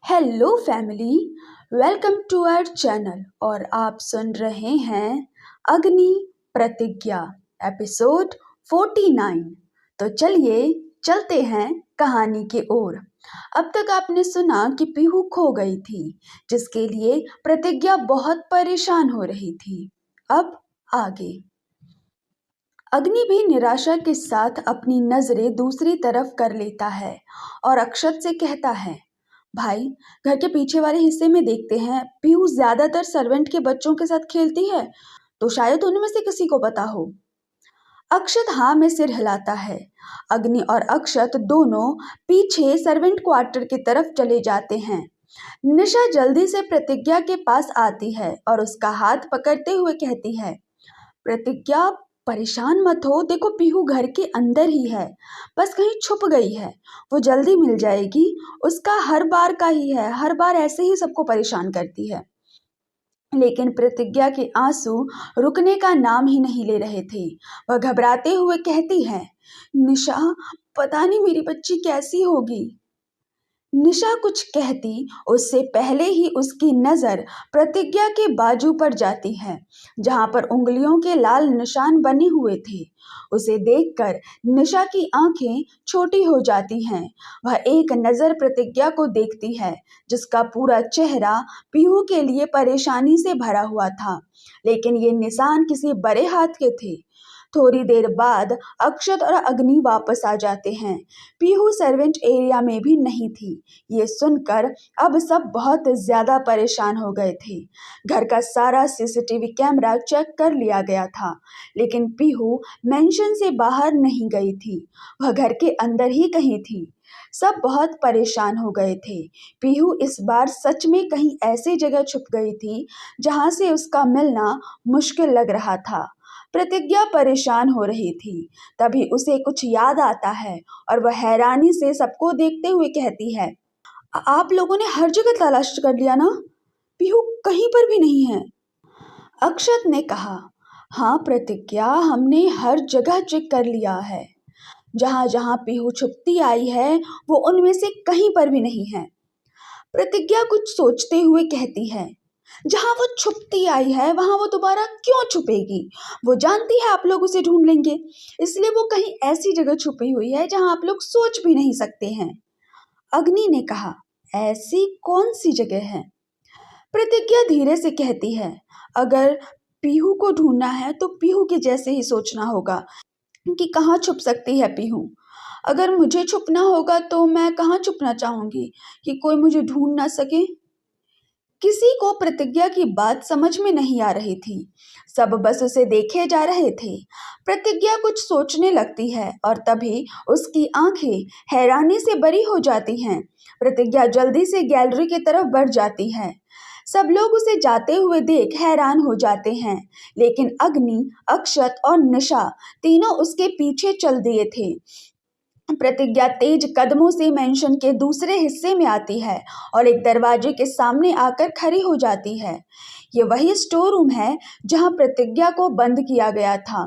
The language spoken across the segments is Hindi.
Hello family, welcome to our channel. और आप सुन रहे हैं अग्नि प्रतिज्ञा एपिसोड 49। तो चलिए चलते हैं कहानी की ओर। अब तक आपने सुना कि पीहू खो गई थी, जिसके लिए प्रतिज्ञा बहुत परेशान हो रही थी। अब आगे। अग्नि भी निराशा के साथ अपनी नजरें दूसरी तरफ कर लेता है और अक्षत से कहता है, भाई, घर के पीछे वाले हिस्से में देखते हैं, पीहू ज्यादातर सर्वेंट के बच्चों के साथ खेलती है, तो शायद उनमें से किसी को पता हो। अक्षत हाँ में सिर हिलाता है। अग्नि और अक्षत दोनों पीछे सर्वेंट क्वार्टर की तरफ चले जाते हैं। निशा जल्दी से प्रतिज्ञा के पास आती है और उसका हाथ पकड़ते हुए कहती है, प्रतिज्ञा, परेशान मत हो, देखो पीहू घर के अंदर ही है, बस कहीं छुप गई है, वो जल्दी मिल जाएगी। उसका हर बार का ही है, हर बार ऐसे ही सबको परेशान करती है। लेकिन प्रतिज्ञा के आंसू रुकने का नाम ही नहीं ले रहे थे। वह घबराते हुए कहती है, निशा, पता नहीं मेरी बच्ची कैसी होगी। निशा कुछ कहती उससे पहले ही उसकी नजर प्रतिज्ञा के बाजू पर जाती है, जहां पर उंगलियों के लाल निशान बने हुए थे। उसे देखकर निशा की आंखें छोटी हो जाती हैं। वह एक नजर प्रतिज्ञा को देखती है, जिसका पूरा चेहरा पीहू के लिए परेशानी से भरा हुआ था, लेकिन ये निशान किसी बड़े हाथ के थे। थोड़ी देर बाद अक्षत और अग्नि वापस आ जाते हैं। पीहू सर्वेंट एरिया में भी नहीं थी। ये सुनकर अब सब बहुत ज्यादा परेशान हो गए थे। घर का सारा सीसीटीवी कैमरा चेक कर लिया गया था, लेकिन पीहू मेंशन से बाहर नहीं गई थी। वह घर के अंदर ही कहीं थी। सब बहुत परेशान हो गए थे। पीहू इस बार सच में कहीं ऐसी जगह छुप गई थी जहां से उसका मिलना मुश्किल लग रहा था। प्रतिज्ञा परेशान हो रही थी। तभी उसे कुछ याद आता है और वह हैरानी से सबको देखते हुए कहती है, आप लोगों ने हर जगह तलाश कर लिया ना? पीहू कहीं पर भी नहीं है। अक्षत ने कहा, हाँ प्रतिज्ञा, हमने हर जगह चेक कर लिया है। जहां जहां पीहू छुपती आई है, वो उनमें से कहीं पर भी नहीं है। प्रतिज्ञा कुछ सोचते हुए कहती है, जहां वो छुपती आई है वहां वो दोबारा क्यों छुपेगी? वो जानती है आप लोग उसे ढूंढ लेंगे, इसलिए वो कहीं ऐसी जगह छुपी हुई है जहां आप लोग सोच भी नहीं सकते हैं। अग्नि ने कहा, ऐसी कौन सी जगह है? प्रतिज्ञा धीरे से कहती है, अगर पीहू को ढूंढना है तो पीहू के जैसे ही सोचना होगा कि कहाँ छुप सकती है पीहू। अगर मुझे छुपना होगा तो मैं कहाँ छुपना चाहूंगी कि कोई मुझे ढूंढ ना सके। किसी को प्रतिज्ञा की बात समझ में नहीं आ रही थी। सब बस उसे देखे जा रहे थे। प्रतिज्ञा कुछ सोचने लगती है और तभी उसकी आंखें हैरानी से बड़ी हो जाती हैं। प्रतिज्ञा जल्दी से गैलरी की तरफ बढ़ जाती है। सब लोग उसे जाते हुए देख हैरान हो जाते हैं, लेकिन अग्नि, अक्षत और निशा तीनों उसके पीछे चल दिए थे। प्रतिज्ञा तेज कदमों से मेंशन के दूसरे हिस्से में आती है और एक दरवाजे के सामने आकर खड़ी हो जाती है। ये वही स्टोर रूम है जहां प्रतिज्ञा को बंद किया गया था।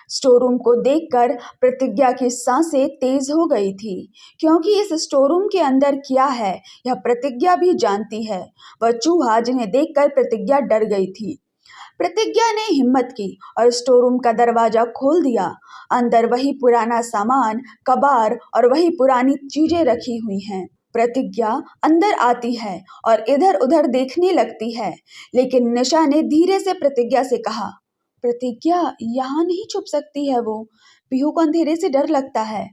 स्टोर रूम को देखकर प्रतिज्ञा की सांसें तेज हो गई थी, क्योंकि इस स्टोर रूम के अंदर क्या है यह प्रतिज्ञा भी जानती है। वह चूहा जिन्हें देखकर प्रतिज्ञा डर गई थी। प्रतिज्ञा ने हिम्मत की और स्टोर रूम का दरवाजा खोल दिया। अंदर वही पुराना सामान, कबाड़ और वही पुरानी चीजें रखी हुई हैं। प्रतिज्ञा अंदर आती है और इधर उधर देखने लगती है, लेकिन निशा ने धीरे से प्रतिज्ञा से कहा, प्रतिज्ञा, यहाँ नहीं छुप सकती है वो। पीहू को अंधेरे से डर लगता है।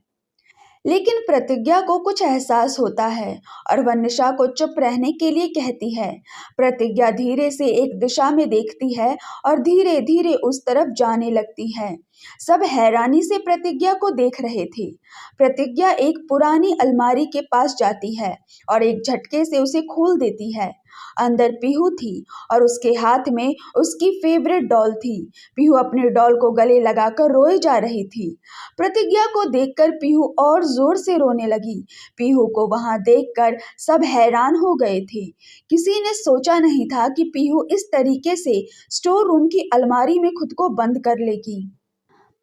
लेकिन प्रतिज्ञा को कुछ एहसास होता है और वह निशा को चुप रहने के लिए कहती है। प्रतिज्ञा धीरे से एक दिशा में देखती है और धीरे धीरे उस तरफ जाने लगती है। सब हैरानी से प्रतिज्ञा को देख रहे थे। प्रतिज्ञा एक पुरानी अलमारी के पास जाती है और एक झटके से उसे खोल देती है। अंदर पीहू थी और उसके हाथ में उसकी फेवरेट डॉल थी। पीहू अपने डॉल को गले लगाकर रोए जा रही थी। प्रतिज्ञा को देखकर पीहू और जोर से रोने लगी। पीहू को वहां देखकर सब हैरान हो गए थे। किसी ने सोचा नहीं था कि पीहू इस तरीके से स्टोर रूम की अलमारी में खुद को बंद कर लेगी।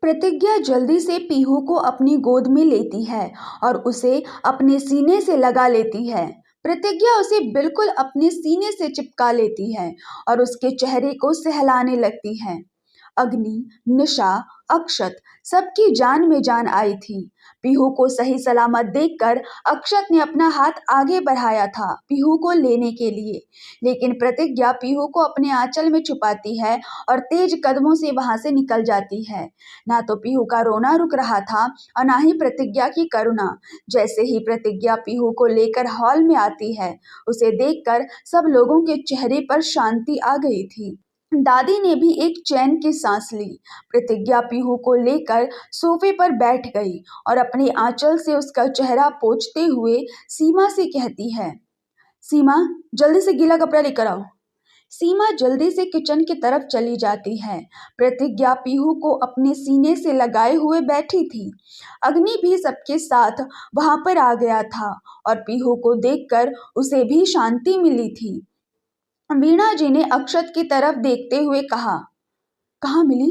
प्रतिज्ञा जल्दी से पीहू को अपनी गोद में लेती है और उसे अपने सीने से लगा लेती है। प्रतिज्ञा उसे बिल्कुल अपने सीने से चिपका लेती है और उसके चेहरे को सहलाने लगती है। अग्नि, निशा, अक्षत सबकी जान में जान आई थी। पीहू को सही सलामत देखकर अक्षत ने अपना हाथ आगे बढ़ाया था पीहू को लेने के लिए, लेकिन प्रतिज्ञा पीहू को अपने आंचल में छुपाती है और तेज कदमों से वहां से निकल जाती है। ना तो पीहू का रोना रुक रहा था और ना ही प्रतिज्ञा की करुणा। जैसे ही प्रतिज्ञा पीहू को लेकर हॉल में आती है, उसे देखकर सब लोगों के चेहरे पर शांति आ गई थी। दादी ने भी एक चैन की सांस ली। प्रतिज्ञा पीहू को लेकर सोफे पर बैठ गई और अपने आंचल से उसका चेहरा पोंछते हुए सीमा से कहती है, सीमा, जल्दी से गीला कपड़ा लेकर आओ। सीमा जल्दी से किचन की तरफ चली जाती है। प्रतिज्ञा पीहू को अपने सीने से लगाए हुए बैठी थी। अग्नि भी सबके साथ वहां पर आ गया था और पीहू को देखकर उसे भी शांति मिली थी। वीणा जी ने अक्षत की तरफ देखते हुए कहा, कहाँ मिली?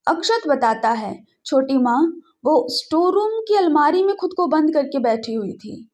अक्षत बताता है, छोटी माँ, वो स्टोर रूम की अलमारी में खुद को बंद करके बैठी हुई थी।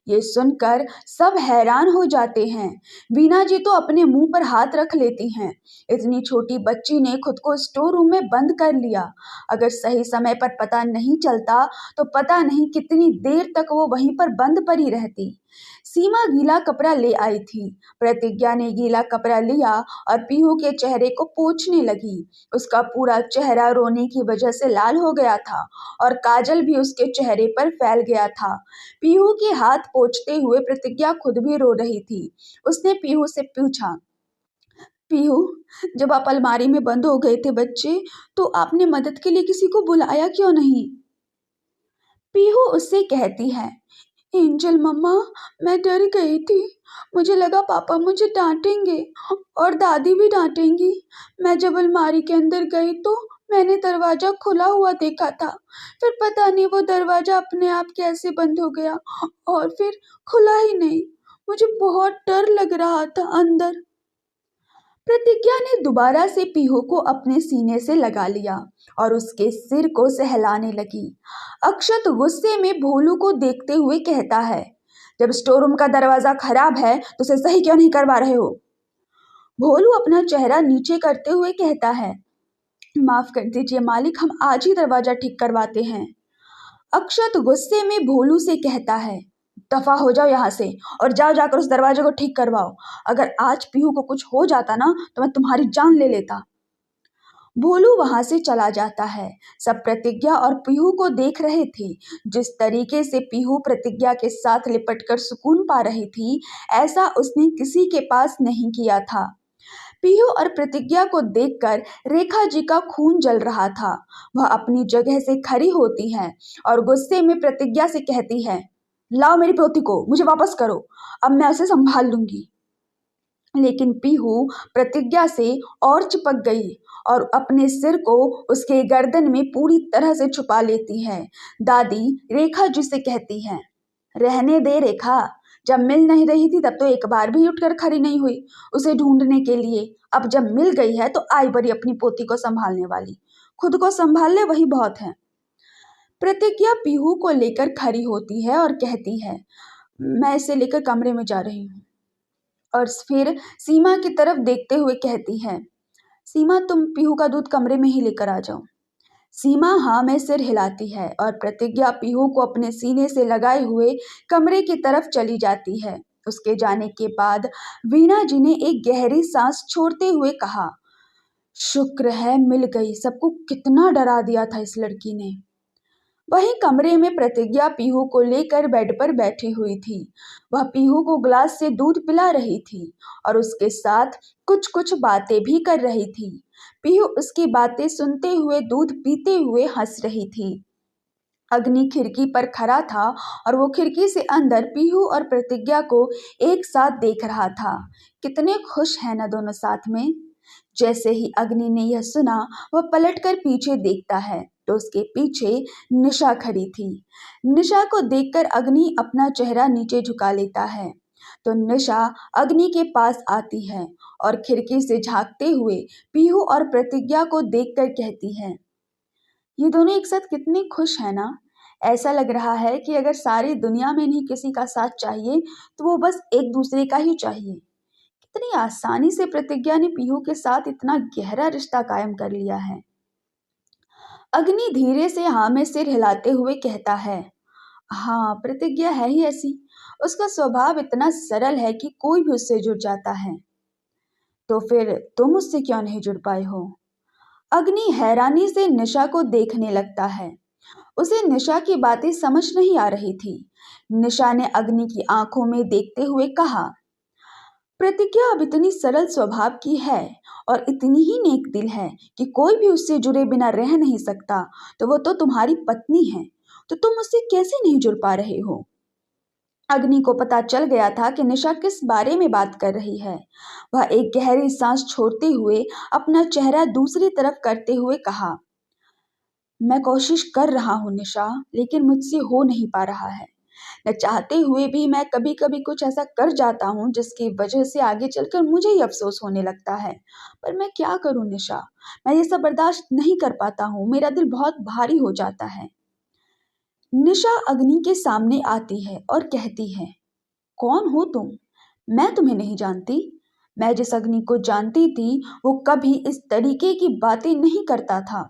ये सुनकर सब हैरान हो जाते हैं। वीणा जी तो अपने मुंह पर हाथ रख लेती हैं। इतनी छोटी बच्ची ने खुद को स्टोर रूम में बंद कर लिया। अगर सही समय पर पता नहीं चलता तो पता नहीं कितनी देर तक वो वहीं पर बंद पड़ी रहती। सीमा गीला कपड़ा ले आई थी। प्रतिज्ञा ने गीला कपड़ा लिया और पीहू के चेहरे को पोंछने लगी। उसका पूरा चेहरा रोने की वजह से लाल हो गया था और काजल भी उसके चेहरे पर फैल गया था। पीहू के हाथ पोंछते हुए प्रतिज्ञा खुद भी रो रही थी। उसने पीहू से पूछा, पीहू, जब आप अलमारी में बंद हो गए थे बच्चे, तो आपने मदद के लिए किसी को बुलाया क्यों नहीं? पीहू उससे कहती है, एंजल मम्मा, मैं डर गई थी। मुझे लगा पापा मुझे डांटेंगे और दादी भी डांटेंगी। मैं जब अलमारी के अंदर गई तो मैंने दरवाजा खुला हुआ देखा था। फिर पता नहीं वो दरवाजा अपने आप कैसे बंद हो गया और फिर खुला ही नहीं। मुझे बहुत डर लग रहा था अंदर। प्रतिज्ञा ने दोबारा से पीहू को अपने सीने से लगा लिया और उसके सिर को सहलाने लगी। अक्षत गुस्से में भोलू को देखते हुए कहता है, जब स्टोर रूम का दरवाजा खराब है तो उसे सही क्यों नहीं करवा रहे हो? भोलू अपना चेहरा नीचे करते हुए कहता है, माफ कर दीजिए मालिक, हम आज ही दरवाजा ठीक करवाते हैं। अक्षत गुस्से में भोलू से कहता है, दफा हो जाओ यहाँ से और जाओ जाकर उस दरवाजे को ठीक करवाओ। अगर आज पीहू को कुछ हो जाता ना तो मैं तुम्हारी जान ले लेता। भोलू वहां से चला जाता है। सब प्रतिज्ञा और पीहू को देख रहे थे। जिस तरीके से पीहू प्रतिज्ञा के साथ लिपटकर सुकून पा रही थी, ऐसा उसने किसी के पास नहीं किया था। पीहू और प्रतिज्ञा को देखकर रेखा जी का खून जल रहा था। वह अपनी जगह से खड़ी होती है और गुस्से में प्रतिज्ञा से कहती है, लाओ मेरी पोती को, मुझे वापस करो, अब मैं उसे संभाल लूंगी। लेकिन पीहू प्रतिज्ञा से और चिपक गई और अपने सिर को उसके गर्दन में पूरी तरह से छुपा लेती है। दादी रेखा जी से कहती है, रहने दे रेखा, जब मिल नहीं रही थी तब तो एक बार भी उठकर खड़ी नहीं हुई उसे ढूंढने के लिए। अब जब मिल गई है तो आई बड़ी अपनी पोती को संभालने वाली। खुद को संभाल ले, वही बहुत है। प्रतिज्ञा पीहू को लेकर खड़ी होती है और कहती है, मैं इसे लेकर कमरे में जा रही हूँ। और फिर सीमा की तरफ देखते हुए कहती है, सीमा, तुम पीहू का दूध कमरे में ही लेकर आ जाओ। सीमा हाँ में सिर हिलाती है और प्रतिज्ञा पीहू को अपने सीने से लगाए हुए कमरे की तरफ चली जाती है। उसके जाने के बाद वीणा जी ने एक गहरी सांस छोड़ते हुए कहा, शुक्र है मिल गई, सबको कितना डरा दिया था इस लड़की ने। वहीं कमरे में प्रतिज्ञा पीहू को लेकर बेड पर बैठी हुई थी। वह पीहू को ग्लास से दूध पिला रही थी और उसके साथ कुछ कुछ बातें भी कर रही थी। पीहू उसकी बातें सुनते हुए दूध पीते हुए हंस रही थी। अग्नि खिड़की पर खड़ा था और वो खिड़की से अंदर पीहू और प्रतिज्ञा को एक साथ देख रहा था। कितने खुश हैं ना दोनों साथ में। जैसे ही अग्नि ने यह सुना, वह पलटकर पीछे देखता है तो उसके पीछे निशा खड़ी थी। निशा को देखकर अग्नि अपना चेहरा नीचे झुका लेता है तो निशा अग्नि के पास आती है और खिड़की से झांकते हुए पीहू और प्रतिज्ञा को देखकर कहती है, ये दोनों एक साथ कितने खुश हैं ना। ऐसा लग रहा है कि अगर सारी दुनिया में नहीं किसी का साथ चाहिए तो वो बस एक दूसरे का ही चाहिए। कितनी आसानी से प्रतिज्ञा ने पीहू के साथ इतना गहरा रिश्ता कायम कर लिया है। अग्नि धीरे से हाँ में सिर हिलाते हुए कहता है, हाँ, प्रतिज्ञा है ही ऐसी। उसका स्वभाव इतना सरल है कि कोई भी उससे जुड़ जाता है। तो फिर तुम उससे क्यों नहीं जुड़ पाए हो? अग्नि हैरानी से निशा को देखने लगता है। उसे निशा की बातें समझ नहीं आ रही थी। निशा ने अग्नि की आंखों में देखते हुए कहा, प्रतिज्ञा अब इतनी सरल स्वभाव की है और इतनी ही नेक दिल है कि कोई भी उससे जुड़े बिना रह नहीं सकता। तो वो तो तुम्हारी पत्नी है, तो तुम उससे कैसे नहीं जुड़ पा रहे हो? अग्नि को पता चल गया था कि निशा किस बारे में बात कर रही है। वह एक गहरी सांस छोड़ते हुए अपना चेहरा दूसरी तरफ करते हुए कहा, मैं कोशिश कर रहा हूँ निशा, लेकिन मुझसे हो नहीं पा रहा है। न चाहते हुए भी मैं कभी कभी कुछ ऐसा कर जाता हूँ जिसकी वजह से आगे चलकर मुझे ही अफसोस होने लगता है। पर मैं क्या करूँ निशा, मैं ये सब बर्दाश्त नहीं कर पाता हूँ, मेरा दिल बहुत भारी हो जाता है। निशा अग्नि के सामने आती है और कहती है, कौन हो तुम? मैं तुम्हें नहीं जानती। मैं जिस अग्नि को जानती थी वो कभी इस तरीके की बातें नहीं करता था।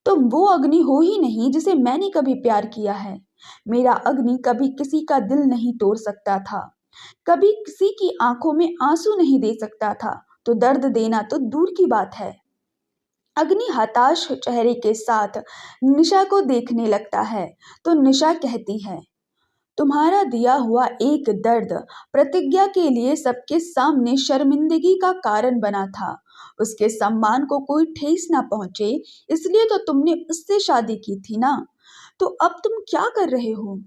तुम वो अग्नि हो ही नहीं जिसे मैंने कभी प्यार किया है। मेरा अग्नि कभी किसी का दिल नहीं तोड़ सकता था, कभी किसी की आंखों में आंसू नहीं दे सकता था, तो दर्द देना तो दूर की बात है। अग्नि हताश चेहरे के साथ निशा को देखने लगता है। तो निशा कहती है, तुम्हारा दिया हुआ एक दर्द प्रतिज्ञा के लिए सबके सामने शर्मिंदगी का कारण बना था। उसके सम्मान को कोई ठेस ना पहुंचे, इसलिए तो तुमने उससे शादी की थी ना। तो अब तुम क्या कर रहे हो?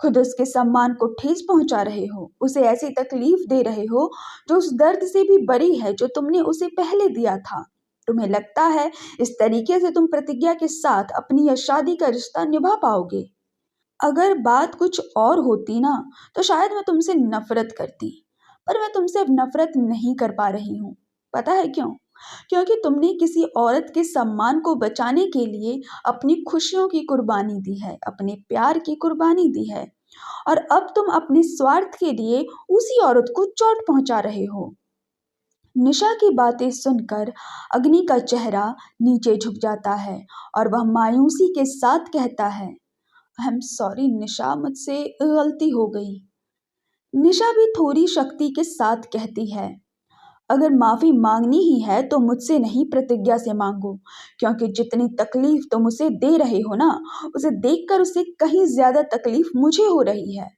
खुद उसके सम्मान को ठेस पहुंचा रहे हो, उसे ऐसी तकलीफ दे रहे हो जो उस दर्द से भी बड़ी है जो तुमने उसे पहले दिया था। तुम्हें लगता है इस तरीके से तुम प्रतिज्ञा के साथ अपनी यह शादी का रिश्ता निभा पाओगे? अगर बात कुछ और होती ना, तो शायद मैं तुमसे नफरत करती। पर मैं तुमसे अब नफरत नहीं कर पा रही हूँ। पता है क्यों? क्योंकि तुमने किसी औरत के सम्मान को बचाने के लिए अपनी खुशियों की कुर्बानी दी है, अपने प्यार की कुर्बानी दी है। और अब तुम अपने स्वार्थ के लिए उसी औरत को चोट पहुंचा रहे हो। निशा की बातें सुनकर अग्नि का चेहरा नीचे झुक जाता है और वह मायूसी के साथ कहता है, आई एम सॉरी निशा, मुझसे गलती हो गई। निशा भी थोड़ी शक्ति के साथ कहती है, अगर माफी मांगनी ही है तो मुझसे नहीं प्रतिज्ञा से मांगो, क्योंकि जितनी तकलीफ तुम उसे दे रहे हो ना, उसे देखकर उसे कहीं ज्यादा तकलीफ मुझे हो रही है।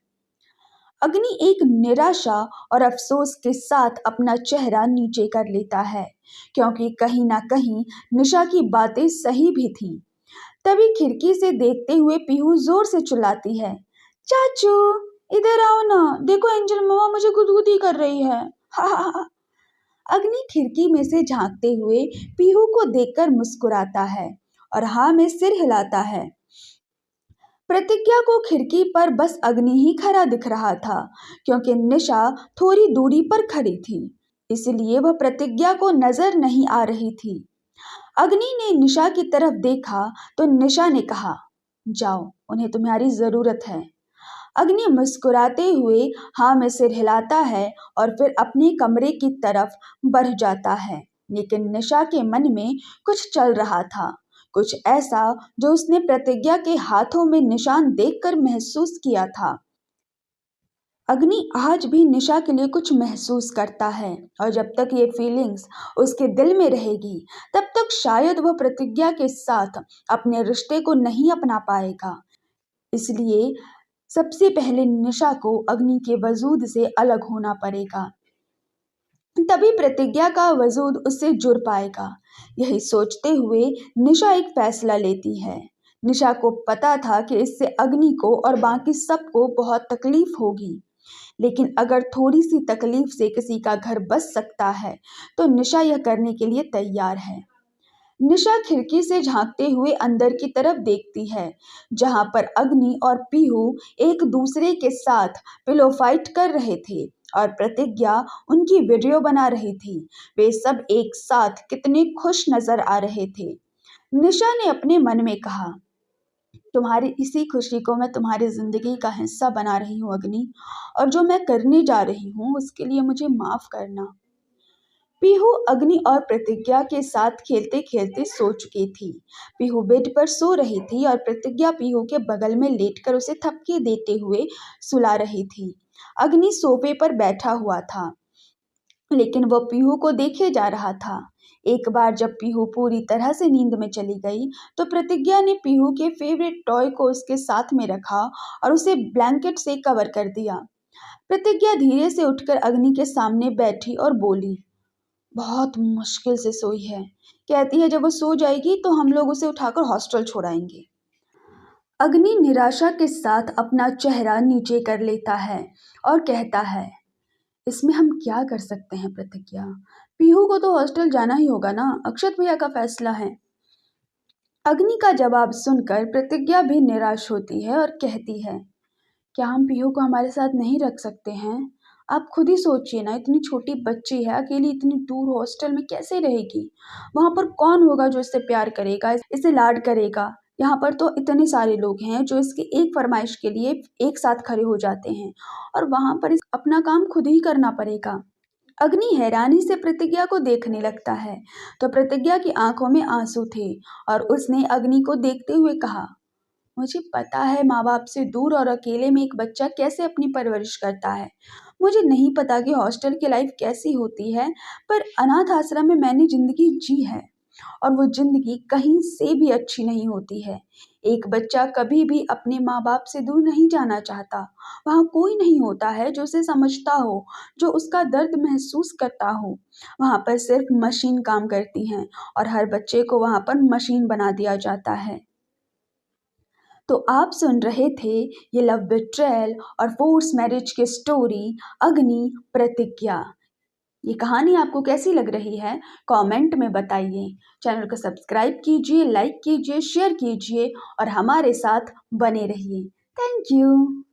अग्नि एक निराशा और अफसोस के साथ अपना चेहरा नीचे कर लेता है, क्योंकि कहीं ना कहीं निशा की बातें सही भी थीं। तभी खिड़की से देखते हुए पीहू जोर से चिल्लाती है, चाचू, इधर आओ ना, देखो एंजल मामा मुझे गुदगुदी कर रही है। हा हा हा। अग्नि खिड़की में से झांकते हुए पीहू को देखकर मुस्कुराता है और हाँ में सिर हिलाता है। प्रतिज्ञा को खिड़की पर बस अग्नि ही खड़ा दिख रहा था, क्योंकि निशा थोड़ी दूरी पर खड़ी थी, इसलिए वह प्रतिज्ञा को नजर नहीं आ रही थी। अग्नि ने निशा की तरफ देखा तो निशा ने कहा, जाओ, उन्हें तुम्हारी जरूरत है। अग्नि मुस्कुराते हुए हाँ में सिर हिलाता है और फिर अपने कमरे की तरफ बढ़ जाता है। लेकिन निशा के मन में कुछ चल रहा था, कुछ ऐसा जो उसने प्रतिज्ञा के हाथों में निशान देखकर महसूस किया था। अग्नि आज भी निशा के लिए कुछ महसूस करता है, और जब तक ये फीलिंग्स उसके दिल में रहेगी तब तक शायद वह प्रतिज्ञा के साथ अपने रिश्ते को नहीं अपना पाएगा। इसलिए सबसे पहले निशा को अग्नि के वजूद से अलग होना पड़ेगा, तभी प्रतिज्ञा का वजूद उससे जुड़ पाएगा। यही सोचते हुए निशा एक फैसला लेती है। निशा को पता था कि इससे अग्नि को और बाकी सबको बहुत तकलीफ होगी, लेकिन अगर थोड़ी सी तकलीफ से किसी का घर बच सकता है तो निशा यह करने के लिए तैयार है। निशा खिड़की से झांकते हुए अंदर की तरफ देखती है, जहां पर अग्नि और पीहू एक दूसरे के साथ पिलो फाइट कर रहे थे और प्रतिज्ञा उनकी वीडियो बना रही थी। वे सब एक साथ कितने खुश नजर आ रहे थे। निशा ने अपने मन में कहा, तुम्हारी इसी खुशी को मैं तुम्हारी ज़िंदगी का हिस्सा बना रही हूँ अग्नि, और जो मैं करने जा रही हूँ उसके लिए मुझे माफ़ करना। पीहू अग्नि और प्रतिज्ञा के साथ खेलते खेलते सो चुकी थी। पीहू बेड पर सो रही थी और प्रतिज्ञा पीहू के बगल में लेटकर उसे थपकी देते हुए सुला रही थी। अग्नि सोफे पर बैठा हुआ था, लेकिन वह पीहू को देखे जा रहा था। एक बार जब पीहू पूरी तरह से नींद में चली गई, तो प्रतिज्ञा ने पीहू के फेवरेट टॉय को उसके साथ में रखा और उसे ब्लैंकेट से कवर कर दिया। प्रतिज्ञा धीरे से उठकर अग्नि के सामने बैठी और बोली, बहुत मुश्किल से सोई है। कहती है जब वो सो जाएगी तो हम लोग उसे उठाकर हॉस्टल छोड़ाएंगे। अग्नि निराशा के साथ अपना चेहरा नीचे कर लेता है और कहता है, इसमें हम क्या कर सकते हैं प्रतिज्ञा? पीहू को तो हॉस्टल जाना ही होगा ना, अक्षत भैया का फैसला है। अग्नि का जवाब सुनकर प्रतिज्ञा भी निराश होती है और कहती है, क्या हम पीहू को हमारे साथ नहीं रख सकते हैं? आप खुद ही सोचिए ना, इतनी छोटी बच्ची है, अकेली इतनी दूर हॉस्टल में कैसे रहेगी? वहाँ पर कौन होगा जो इससे प्यार करेगा, इसे लाड करेगा? यहाँ पर तो इतने सारे लोग हैं जो इसकी एक फरमाइश के लिए एक साथ खड़े हो जाते हैं, और वहाँ पर इस अपना काम खुद ही करना पड़ेगा। अग्नि हैरानी से प्रतिज्ञा को देखने लगता है, तो प्रतिज्ञा की आंखों में आंसू थे और उसने अग्नि को देखते हुए कहा, मुझे पता है माँ बाप से दूर और अकेले में एक बच्चा कैसे अपनी परवरिश करता है। मुझे नहीं पता कि हॉस्टल की लाइफ कैसी होती है, पर अनाथ आश्रम में मैंने जिंदगी जी है, और वो जिंदगी कहीं से भी अच्छी नहीं होती है। एक बच्चा कभी भी अपने माँ बाप से दूर नहीं जाना चाहता। वहाँ कोई नहीं होता है जो उसे समझता हो, जो उसका दर्द महसूस करता हो। वहाँ पर सिर्फ मशीन काम करती हैं, और हर बच्चे को वहाँ पर मशीन बना दिया जाता है। तो आप सुन रहे थे ये लव बिट्रेयल और फोर्स मैरिज की स्टोरी, अग्नि प्रतिज्ञा। ये कहानी आपको कैसी लग रही है, कमेंट में बताइए। चैनल को सब्सक्राइब कीजिए, लाइक कीजिए, शेयर कीजिए और हमारे साथ बने रहिए। Thank you.